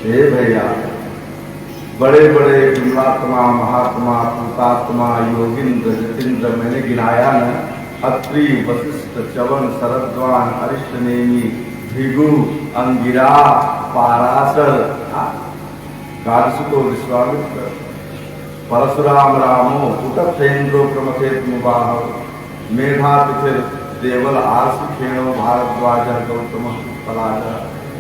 हे भैया, बड़े बड़े विमलात्मा, महात्मा, कृतात्मा, योगिंद्र, जतीन्द्र मैंने गिनाया न। अत्रि, वशिष्ठ, च्यवन, शरद्वान, अरिष्टनेमि, भृगु, अंगिरा, पाराशर, गार्गसुतो, विश्वामित्र, परशुराम, रामो, उतथेन्द्रो, प्रमथेत्मुवाह, मेधातिथिर, देवल, आर्षि, खेणो, भारद्वाज, गौतम, पलाज,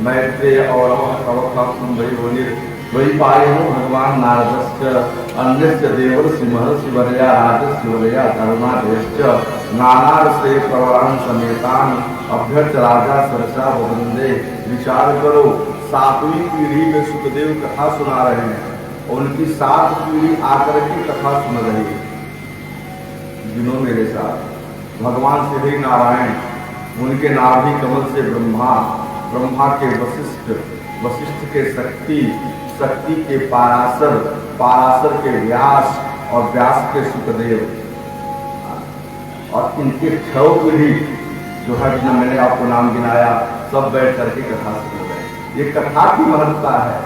मैत्रेय, औरव, कवक, कुंभयोनिर, द्वैपायनो, भगवान नारदश्च, अन्यश्च देवर, सिंह, शिवरया, राजस, शिवरया, धर्मादयश्च, नानारसे प्रवरान समेतान, अभ्यर्थ राजा सरसा वंदे। विचार करो, 7वीं पीढ़ी में सुखदेव कथा सुना रहे हैं, उनकी 7 पीढ़ी आकर के कथा सुन रही है। जिन्हों मेरे साथ भगवान श्री नारायण, उनके नाभि कमल से ब्रह्मा, ब्रह्मा के वशिष्ठ, वशिष्ठ के शक्ति, शक्ति के पाराशर, पाराशर के व्यास और व्यास के सुखदेव, और इनके 6 पीढ़ी जो है, जिन्हें मैंने आपको नाम गिनाया, सब बैठ करके कथा सुन रहे। ये कथा की महत्ता है,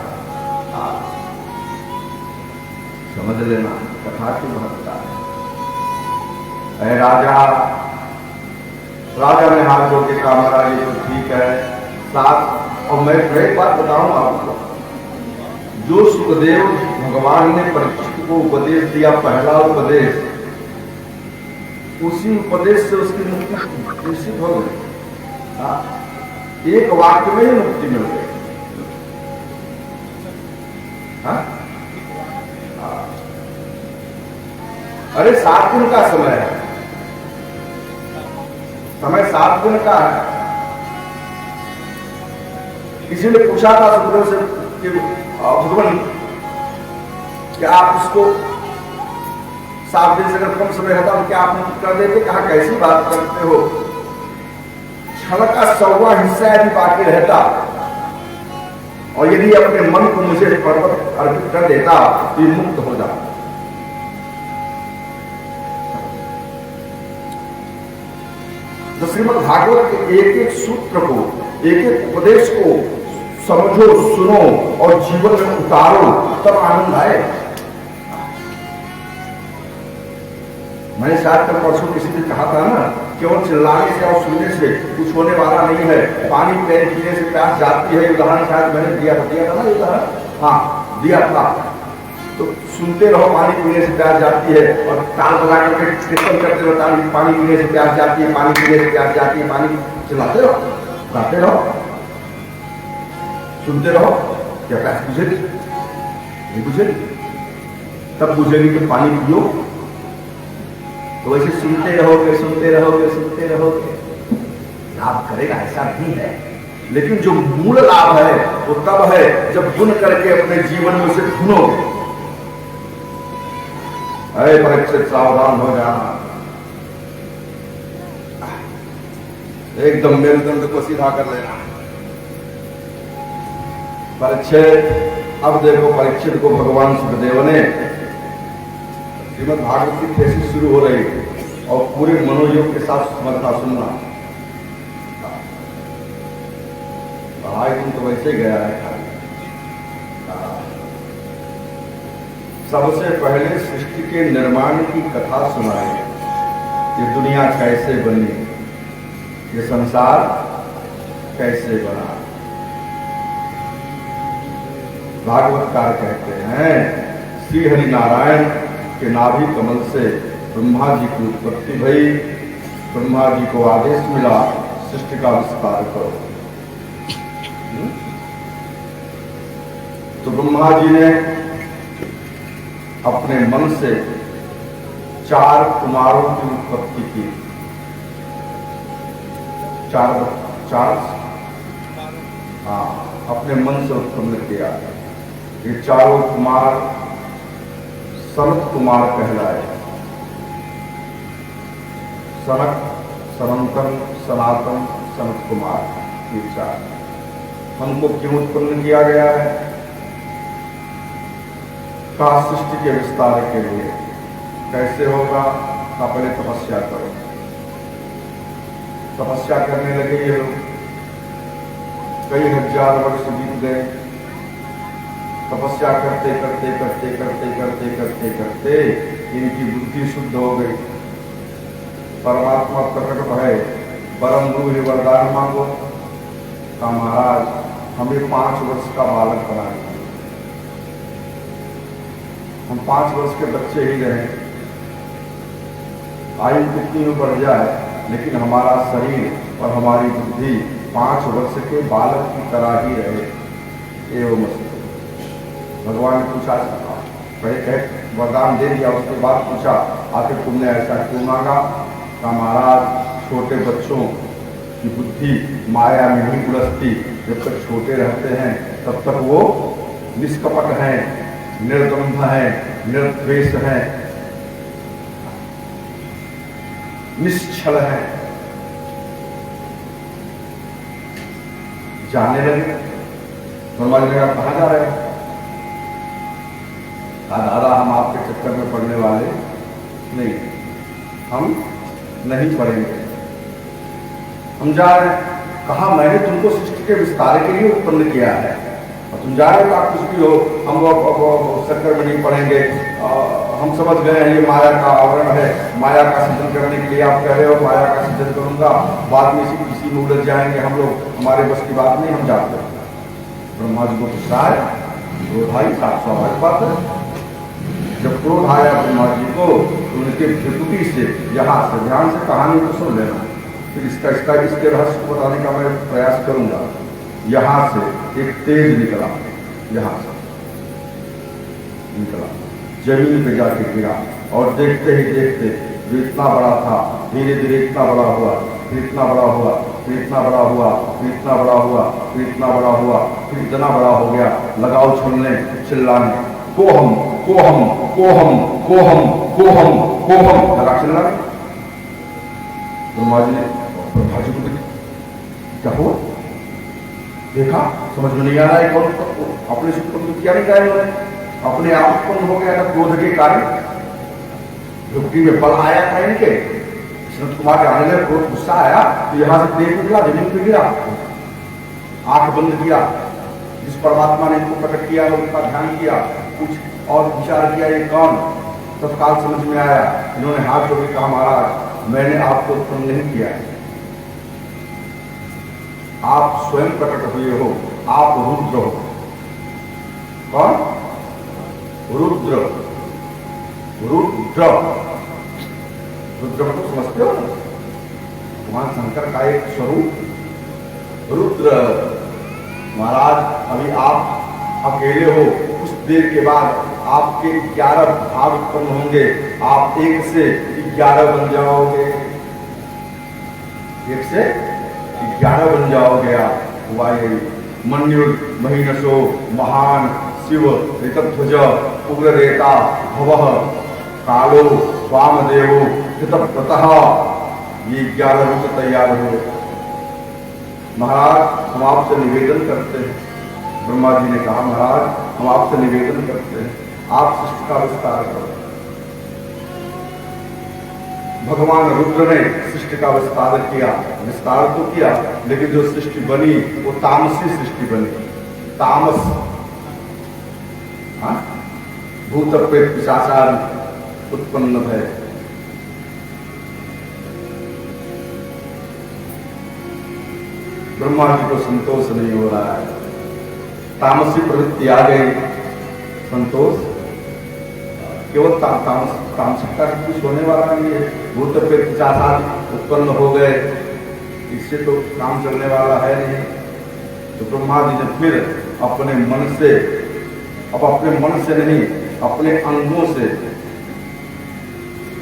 समझ लेना, कथा की महत्ता है। राजा, राजा ने हाथ जोड़ के कहा, महाराज ये तो ठीक है, साथ। और मैं एक बात बताऊं आपको, जो सुखदेव भगवान ने परीक्षित को उपदेश दिया, पहला उपदेश, उसी उपदेश से उसकी मुक्ति निश्चित हो गई। एक वाक्य में ही मुक्ति मिल गई। अरे 7 दिन का समय है, समय 7 दिन का है। किसी ने पूछा था सुखदेव से कि भगवान, क्या आप उसको 7 दिन से अगर कम समय रहता तो क्या आप मुक्त कर देते? कहा कैसी बात करते हो, क्षण का 100वां हिस्सा यदि बाकी रहता और यदि अपने मन को मुझे पर्वत अर्पित कर देता तो ये मुक्त हो जाता। तो श्रीमद् भागवत के एक एक सूत्र को, एक एक उपदेश को समझो, सुनो और जीवन में उतारो, तब आनंद आए। मैंने शायद कल परसों किसी ने कहा था ना, केवल चिल्लाने से और सुनने से कुछ होने वाला नहीं है। पानी पीने से प्यास जाती है, उदाहरण शायद मैंने दिया था ना उदाहरण, हाँ दिया था। तो सुनते रहो, पानी पीने से प्यास जाती है, और ताल बजा करके कीर्तन करते रहो, पानी पीने से प्यास जाती है, पानी पीने से प्यास जाती है, पानी चिल्लाते रहो, गाते रहो, सुनते रहो। क्या प्यास बुझेगी? नहीं बुझेगी। तब बुझेगी कि पानी पियो। तो वैसे सुनते रहोगे, सुनते रहोगे, सुनते रहोगे, लाभ करेगा, ऐसा भी है। लेकिन जो मूल लाभ है वो तब है जब गुण करके अपने जीवन में उसे सुनोगे। अरे परीक्षित, सावधान हो जाना, एकदम मेरुदंड को सीधा कर लेना। परीक्षित, अब देखो परीक्षित को भगवान सुखदेव ने, श्रीमद् भागवत की थेसिस शुरू हो रही और पूरे मनोयोग के साथ समझना सुनना। पढ़ाई दिन तो वैसे गया है खाली। सबसे पहले सृष्टि के निर्माण की कथा सुनाई, ये दुनिया कैसे बनी, ये संसार कैसे बना। भागवतकार कहते हैं श्री हरि नारायण के नाभि कमल से ब्रह्मा जी की उत्पत्ति भई। ब्रह्मा जी को आदेश मिला सृष्टि का विस्तार करो। तो ब्रह्मा जी ने अपने मन से 4 कुमारों की उत्पत्ति की। 4 हाँ, अपने मन से उत्पन्न किया। ये चारों कुमार सनत कुमार कहलाए। सनक, सनंतन, सनातन, सनत कुमार, ये 4। हमको क्यों उत्पन्न किया गया है? का सृष्टि के विस्तार के लिए। कैसे होगा? का पहले तपस्या करो। तपस्या करने लगे ये लोग, कई हजार वर्ष बीत गए, तपस्या करते करते करते करते करते करते करते इनकी बुद्धि शुद्ध हो गई। परमात्मा प्रकट भय, परम गुरु वरदान मांगो। कहा महाराज हमें 5 वर्ष का बालक बना दिया, हम 5 वर्ष के बच्चे ही रहे, आयु कितनी में बढ़ जाए लेकिन हमारा शरीर और हमारी बुद्धि 5 वर्ष के बालक की तरह ही रहे। एवं भगवान ने पूछा, पहले कह वरदान दे दिया, उसके बाद पूछा आखिर तुमने ऐसा क्यों मांगा? कहा महाराज छोटे बच्चों की बुद्धि माया में नहीं उलझती, जब तक छोटे रहते हैं तब तक वो निष्कपट हैं, निर्द्वंद्व हैं, निर्द्वेष हैं, निश्चल हैं। जाने लगे ब्रह्मा जी ने कहा कहां जा रहे हैं? कहा दादा हम आपके चक्कर में पड़ने वाले नहीं, हम नहीं पड़ेंगे, हम जा रहे हैं। कहा मैंने तुमको सृष्टि के विस्तार के लिए उत्पन्न किया है और तुम जा रहे हो, आप कुछ भी हो, हम चक्कर में नहीं पड़ेंगे, हम समझ गए हैं ये माया का आवरण है, माया का सृजन करने के लिए आप कह रहे हो माया का सृजन करूंगा, बाद में किसी में उलझ जाएंगे हम लोग, हमारे बस की बात नहीं, हम जाते हैं। ब्रह्मा जी को गुस्सा है, क्रोध आई, स्वाभाविक बात है। जब क्रोध आया ब्रह्मा जी को तो उनके भ्रुकुटी से, यहाँ से ध्यान से कहानी को सुन लेना, फिर इसके रहस्य को बताने का मैं प्रयास करूंगा। यहाँ से एक तेज निकला, यहाँ से निकला, जमीन पे जाके गिरा और देखते ही देखते जो इतना बड़ा था धीरे धीरे इतना बड़ा हुआ, फिर इतना बड़ा हुआ, फिर इतना बड़ा हुआ, फिर इतना बड़ा हुआ, फिर इतना बड़ा हुआ, फिर इतना बड़ा हो गया, लगाओ छुलने चिल्लाने, कोहम कोहम कोहम कोहम कोहम कोहम लगा चिल्लाने। ब्रह्मा जी ने भाजी को क्या हुआ देखा, समझ में नहीं आ रहा है कौन अपने से उत्पन्न किया नहीं गया, उन्होंने अपने आप उत्पन्न हो गया था क्रोध के कारण, भक्ति में बल आया था इनके, संत कुमार के आने में क्रोध गुस्सा आया तो यहां से तेज निकला, जमीन पे गिरा, आंख बंद किया, जिस परमात्मा ने इनको प्रकट किया उनका ध्यान किया, कुछ और विचार किया ये कौन, तत्काल समझ में आया। इन्होंने हाथ जोड़ के कहा महाराज मैंने आपको उत्पन्न नहीं किया है, आप स्वयं प्रकट हुए हो, आप रुद्र हो। कौन? रुद्र, रुद्र, रुद्र को समझते हो? भगवान शंकर का एक स्वरूप रुद्र। महाराज अभी आप अकेले हो, कुछ देर के बाद आपके 11 भाग उत्पन्न होंगे, आप 1 से 11 बन जाओगे, 1 से 11 बन जाओगे आप। वायु मन्युर महिनसो महान शिव ऋतध्वज उग्ररेता भवः कालो वामदेवो ऋतव्रतः, ये 11 रूप तैयार हो। महाराज हम आपसे निवेदन करते हैं, ब्रह्मा जी ने कहा महाराज हम आपसे निवेदन करते हैं आप सृष्टि का विस्तार करो। भगवान रुद्र ने सृष्टि का विस्तार किया, विस्तार तो किया लेकिन जो सृष्टि बनी वो तामसी सृष्टि बनी, तामस, भूत प्रेत पिशाचार उत्पन्न है। ब्रह्मा जी को संतोष नहीं हो रहा है, तामसी प्रवृत्ति आ गई, संतोष केवल तामसिकता से कुछ होने वाला नहीं है, भूत प्रेत पिशाचार उत्पन्न हो गए, इससे तो काम चलने वाला है नहीं। तो ब्रह्मा जी ने फिर अपने मन से, अब अपने मन से नहीं अपने अंगों से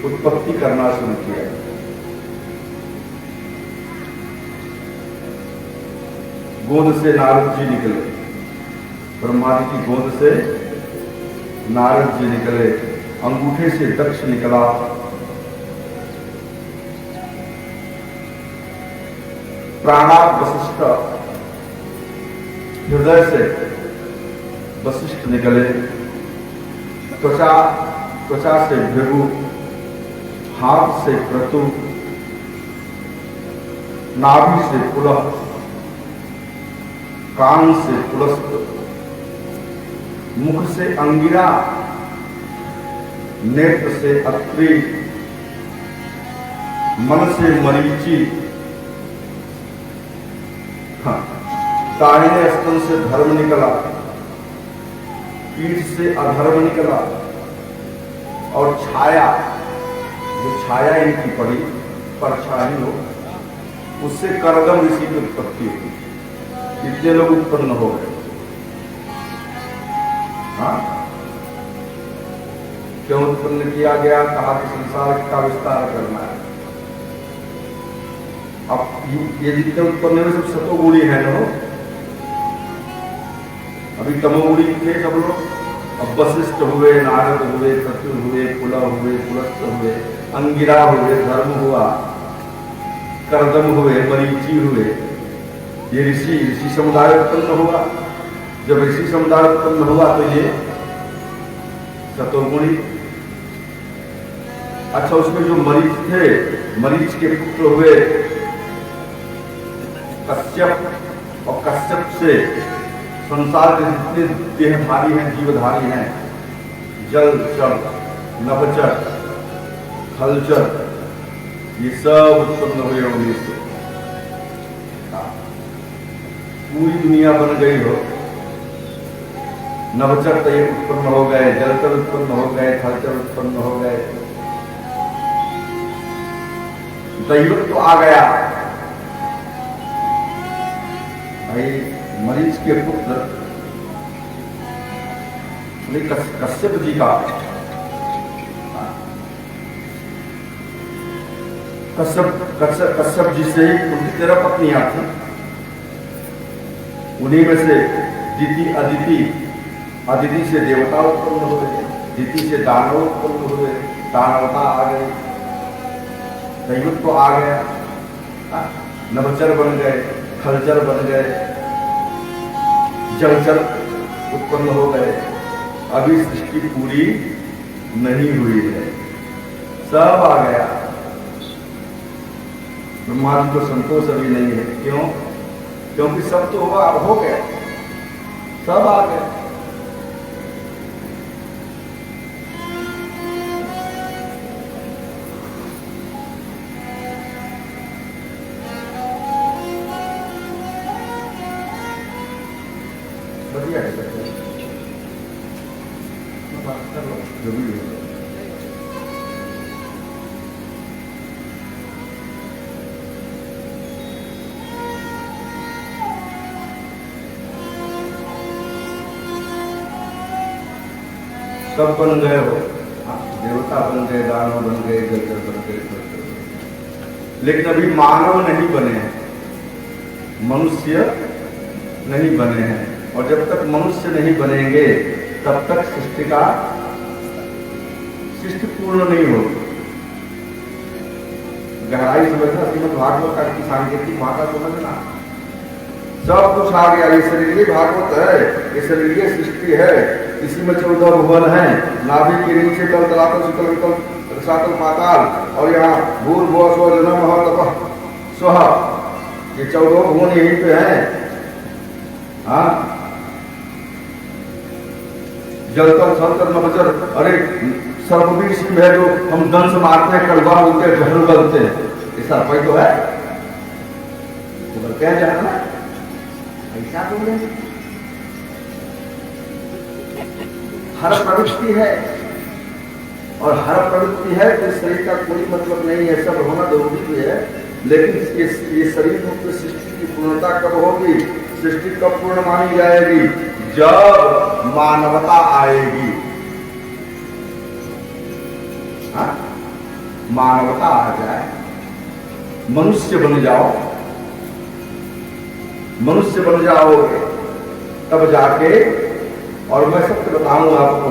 उत्पत्ति करना शुरू किया। गोद से नारद जी निकले, ब्रह्मा जी की गोद से नारद जी निकले, अंगूठे से दक्ष निकला, प्राणात वशिष्ठ, हृदय से वशिष्ठ निकले, त्वचा से भृगु, हाथ से क्रतु, नाभि से पुलह, कान से पुलस्त, मुख से अंगिरा, नेत्र से अत्रि, मन से मरीचि, हाँ, दाहिने स्तन से धर्म निकला, पीठ से अधर्म निकला, और छाया, जो छाया इनकी पड़ी, परछाई हो, उससे करदम ऋषि की उत्पत्ति हुई। इतने लोग उत्पन्न हो गए। हाँ, क्यों उत्पन्न किया गया? कहा कि संसार का विस्तार करना है। अब ये जितने उत्पन्न हुए सब सतोगुणी है ना, अभी तमोगुणी थे सब लोग। अब वशिष्ठ हुए, नारद हुए, क्रतु हुए, पुलह हुए, पुलस्त्य हुए, अंगिरा हुए, धर्म हुआ, करदम हुए, मरीचि हुए। ये ऋषि समुदाय उत्पन्न हुआ। जब ऋषि समुदाय उत्पन्न हुआ तो ये सतोगुणी। अच्छा, उसमें जो मरीच थे, मरीच के पुत्र हुए कश्यप, और कश्यप से संसार के जितने देहधारी हैं, जीवधारी हैं, जल चर, नभचर, खलचर, ये सब उत्पन्न हुए होंगे इससे। पूरी दुनिया बन गई हो। नभचर तो ये उत्पन्न हो गए, जलचर उत्पन्न हो गए, खलचर उत्पन्न हो गए, दैवत्व तो आ गया। भाई मरीच के पुत्र कश्यप जी का, कश्यप जी से ही उनकी 13 पत्नियां थी। उन्हीं में से दिति, अदिति, अदिति से देवता उत्पन्न हुए, दिति से दानव उत्पन्न हुए, दानवता आ गई, दैवत्व तो आ गया, नभचर बन गए, खलचर बन गए, जलचर उत्पन्न हो गए। अभी सृष्टि पूरी नहीं हुई है, सब आ गया। ब्रह्मा जी को संतोष अभी नहीं है। क्यों? क्योंकि सब तो हुआ, अब हो गया, सब आ गया। बढ़िया है जो भी है। सब बन गए हो, देवता बन गए, दानव बन गए, जलचर बन गए, लेकिन अभी मानव नहीं बने हैं, मनुष्य नहीं बने हैं। और जब तक मनुष्य नहीं बनेंगे तब तक सृष्टि पूर्ण नहीं होगी। गहराई समझना, श्रीमद् भागवत की सांकेतिक भाषा समझना। सब कुछ आ गया। ये शरीर भागवत है, ये शरीर सृष्टि है, इसी में 14 भुवन है। नाभि के नीचे तल तलातल सुतल वितल सातल पाताल, और यहाँ भूर भुव स्व जन्म तप स्व, ये 14 भुवन यहीं पे है। हाँ, जलतर थलतर नभचर, अरे सर्ववीर सिंह है जो हम दंश मारते हैं, कड़वा बोलते हैं, जहर गलते हैं, ये सर्प तो है, तो बोलते हैं जहर ना, ऐसा बोले। हर प्रवृत्ति है, और हर प्रवृत्ति है तो शरीर का कोई मतलब नहीं है, सब होना जरूरी भी है। लेकिन ये शरीर मुक्त सृष्टि की पूर्णता कब होगी? सृष्टि कब पूर्ण मानी जाएगी? जब मानवता आएगी। हाँ? मानवता आ जाए, मनुष्य बन जाओ, मनुष्य बन जाओगे तब जाके। और मैं सबसे बताऊं आपको,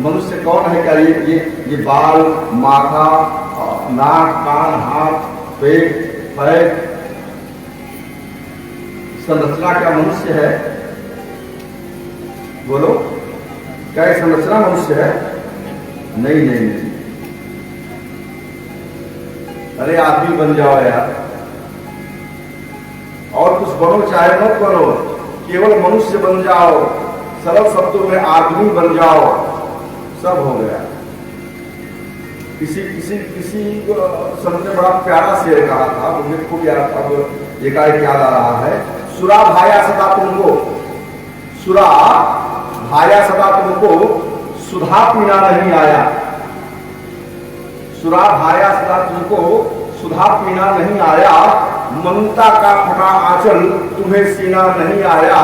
मनुष्य कौन है? क्या ये बाल, माथा, नाक, कान, हाथ, पेट, पैर, संरचना क्या मनुष्य है? बोलो, क्या ये संरचना मनुष्य है? नहीं नहीं नहीं। अरे आदमी बन जाओ यार, और कुछ बनो चाहे मत बनो, केवल मनुष्य बन जाओ। सरल शब्दों में आदमी बन जाओ, सब हो गया। किसी संत ने बड़ा प्यारा शेर कहा था, मुझे खूब याद अब एकाएक याद आ रहा है। सुरा भाया सदा तुमको, सुरा भाया सदा तुमको, सुधा पीना नहीं आया। सुरा भाया सदा तुमको, सुधा पीना नहीं आया। ममता का फटा आंचल तुम्हें सीना नहीं आया।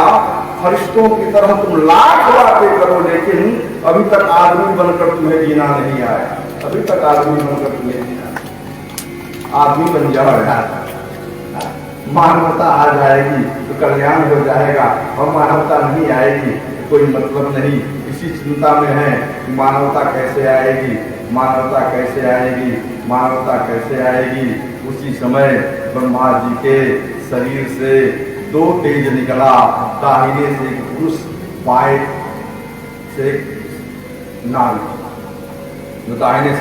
फरिश्तों की तरह तुम लाख बातें करो, लेकिन अभी तक आदमी बनकर तुम्हें जीना नहीं आया। अभी तक आदमी बनकर तुम्हें जीना। आदमी बन जाओ यार, मानवता आ जाएगी तो कल्याण हो जाएगा, और मानवता नहीं आएगी तो कोई मतलब नहीं। इसी चिंता में है कि मानवता कैसे आएगी, मानवता कैसे आएगी, मानवता कैसे आएगी। उसी समय ब्रह्मा जी के शरीर से दो तेज निकला, दाहिने से एक पुरुष, बाएं से नारी। जो दाहिने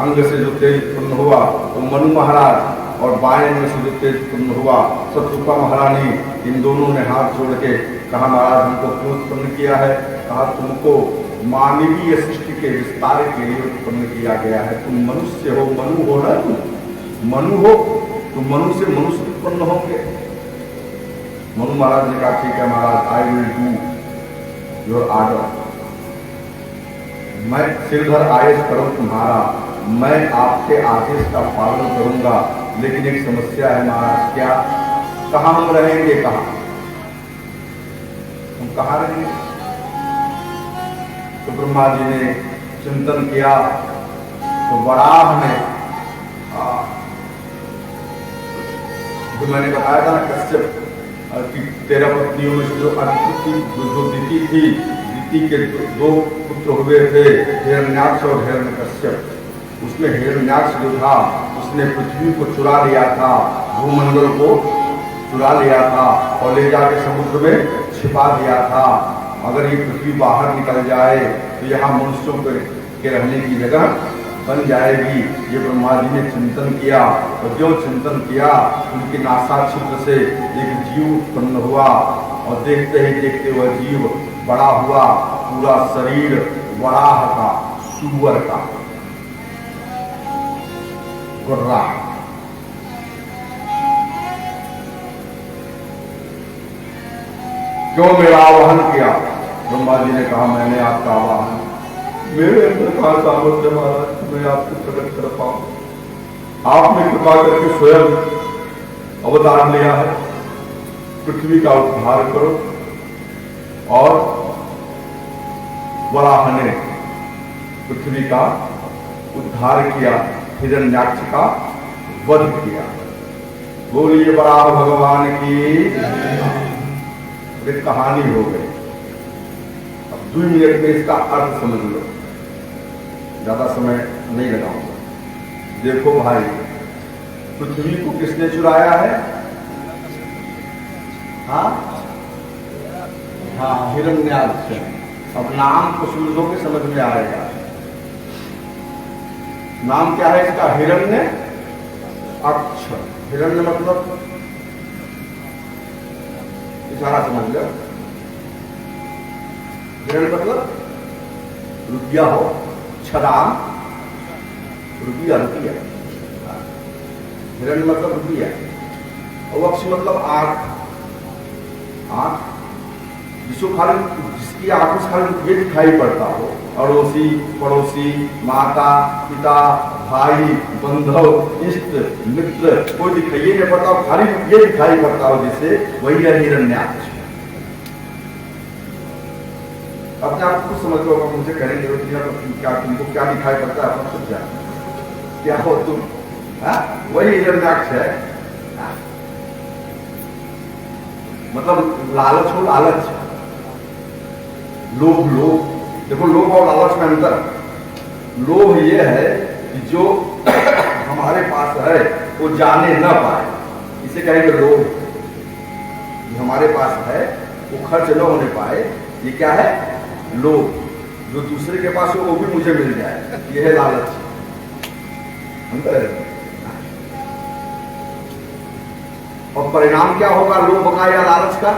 अंग से जो तेज उत्पन्न हुआ वो मनु महाराज, और बाएं में से जो तेज उत्पन्न हुआ सतरूपा महारानी। इन दोनों ने हाथ जोड़ के कहा, महाराज हमको क्यों उत्पन्न किया है? कहा, तुमको मानवीय सृष्टि के विस्तार के लिए उत्पन्न किया गया है। तुम मनुष्य हो, मनु हो ना, तुम मनु हो, तो मनु से मनुष्य उत्पन्न होंगे। मनु महाराज ने कहा, ठीक है महाराज, I will do your order. मैं सिरधर आदेश करूं तुम्हारा, मैं आपके आदेश का पालन करूंगा, लेकिन एक समस्या है महाराज। क्या? कहाँ हम रहेंगे? कहाँ हम कहाँ रहेंगे? तो ब्रह्मा जी ने चिंतन किया, तो वराह ने, जो मैंने बताया था ना कश्यप कि 13 पत्नियों में से जो अदिति जो दिति थी, दिति के दो पुत्र हुए थे, हिरण्याक्ष और हिरण्यकश्यप। उसमें हिरण्याक्ष जो था उसने पृथ्वी को चुरा लिया था, भूमंडल को चुरा लिया था और ले जाके समुद्र में छिपा दिया था। अगर ये पृथ्वी बाहर निकल जाए तो यहाँ मनुष्यों के रहने की जगह बन जाएगी। ये ब्रह्मा जी ने चिंतन किया, और जो चिंतन किया उनके नासा छिद्र से एक जीव उत्पन्न हुआ, और देखते ही देखते वह जीव बड़ा हुआ, पूरा शरीर वराह का, सुअर का, गुर्रा। क्यों मेरा आवाहन किया? ब्रह्मा जी ने कहा, मैंने आपका आवाहन, मेरे अंदर कहा सामर्थ्य महाराज, मैं आपको प्रकट कर पाऊं। आपने कृपा करके स्वयं अवतार लिया है, पृथ्वी का उद्धार करो। और वराह ने पृथ्वी का उद्धार किया, हिरण्याक्ष का वध किया। बोलिए वराह भगवान की। एक कहानी हो गई। अब 2 मिनट में इसका अर्थ समझ लो, ज्यादा समय नहीं लगाऊंगा। देखो भाई, पृथ्वी को किसने चुराया है? हाँ, हिरण्याक्ष। अब नाम को सुन लो के समझ में आएगा। नाम क्या है इसका? हिरण्य अक्ष। हिरण्य मतलब इशारा समझ लो, हिरण्य मतलब रुपया हो, छदाम, रुपया रुपया। हिरण्य मतलब रुपया, और अक्ष मतलब आंख। आंख जिसकी आंखों से खाली ये दिखाई पड़ता हो, अड़ोसी पड़ोसी, माता पिता, भाई बंधव, इष्ट मित्र, कोई दिखाई नहीं पड़ता हो, खाली ये दिखाई पड़ता हो जिसे, वही है हिरण्याक्ष। अपने आप को समझ लो, मुझे करेंगे क्या, तुमको क्या दिखाई पड़ता है? अपना सोच क्या हो तुम? वही हिरण्याक्ष है। मतलब लालच हो, लालच, लोभ। लोभ देखो, लोभ और लालच में अंतर। लोभ ये है कि जो हमारे पास है वो जाने न पाए, इसे कहेंगे लोभ। जो हमारे पास है वो खर्च न होने पाए, ये क्या है? लोभ। जो दूसरे के पास हो वो भी मुझे मिल जाए, ये है लालच। अंतर है। और परिणाम क्या होगा लोभ का या लालच का?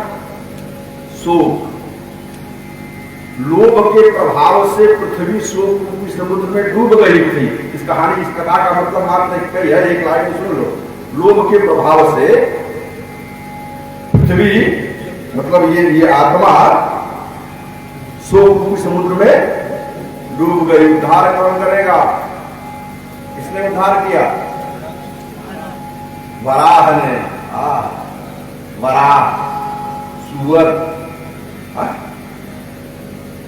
शोक, लोभ के प्रभाव से पृथ्वी शोक रूपी समुद्र में डूब गई थी। इस कहानी, इस कथा का मतलब मात्र कई है, एक लाइन में सुन लो। लोभ के प्रभाव से पृथ्वी, मतलब ये आत्मा शोक रूपी समुद्र में डूब गई। उद्धार कौन करेगा? किसने उद्धार किया? वराह ने। वराह, सुअर।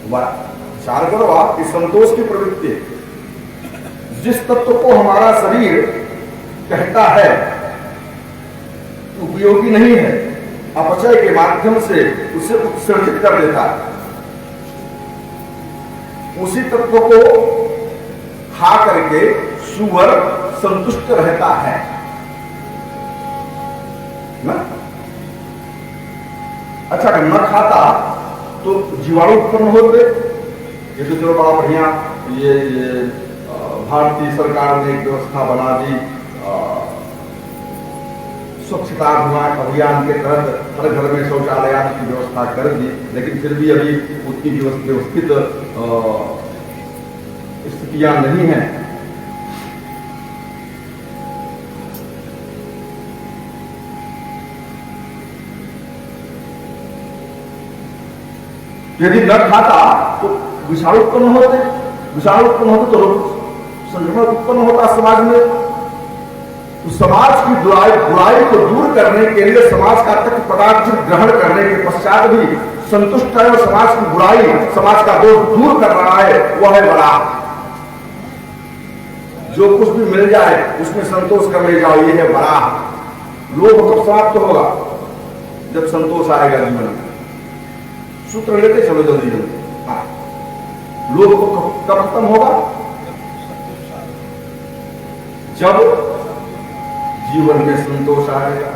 विचार करो आप, इस संतोष की प्रवृत्ति, जिस तत्व को हमारा शरीर कहता है उपयोगी नहीं है, अपचय के माध्यम से उसे उत्सर्जित कर देता है, उसी तत्व को खा करके सुअर संतुष्ट रहता है ना? अच्छा, अगर न खाता तो जीवाणु उत्पन्न होते। ये तो चलो बड़ा बढ़िया, ये भारतीय सरकार ने एक व्यवस्था बना दी, स्वच्छता अभियान के तहत हर घर में शौचालय की व्यवस्था कर दी, लेकिन फिर भी अभी उतनी व्यवस्थित स्थितियां नहीं है। यदि न खाता तो विषाणु उत्पन्न होते, विषाणु उत्पन्न होते तो संक्रमण उत्पन्न होता समाज में। तो समाज की बुराई को दूर करने के लिए समाज का तत्व पदार्थ ग्रहण करने के पश्चात भी संतुष्ट है और समाज की बुराई, समाज का दोष दूर कर रहा है, वह है वराह। जो कुछ भी मिल जाए उसमें संतोष कर ले जाओ, ये है वराह। लोभ कब समाप्त होगा? जब संतोष आएगा जीवन में। सूत्र लेते चलो जल्दी जल्दी। लोभ कब खत्म होगा? जब जीवन में संतोष आएगा।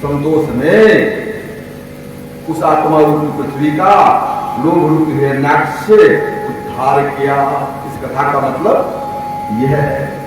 संतोष में उस आत्मा रूपी पृथ्वी का लोभ रूपी हिरण्याक्ष से उद्धार किया। इस कथा का मतलब यह है।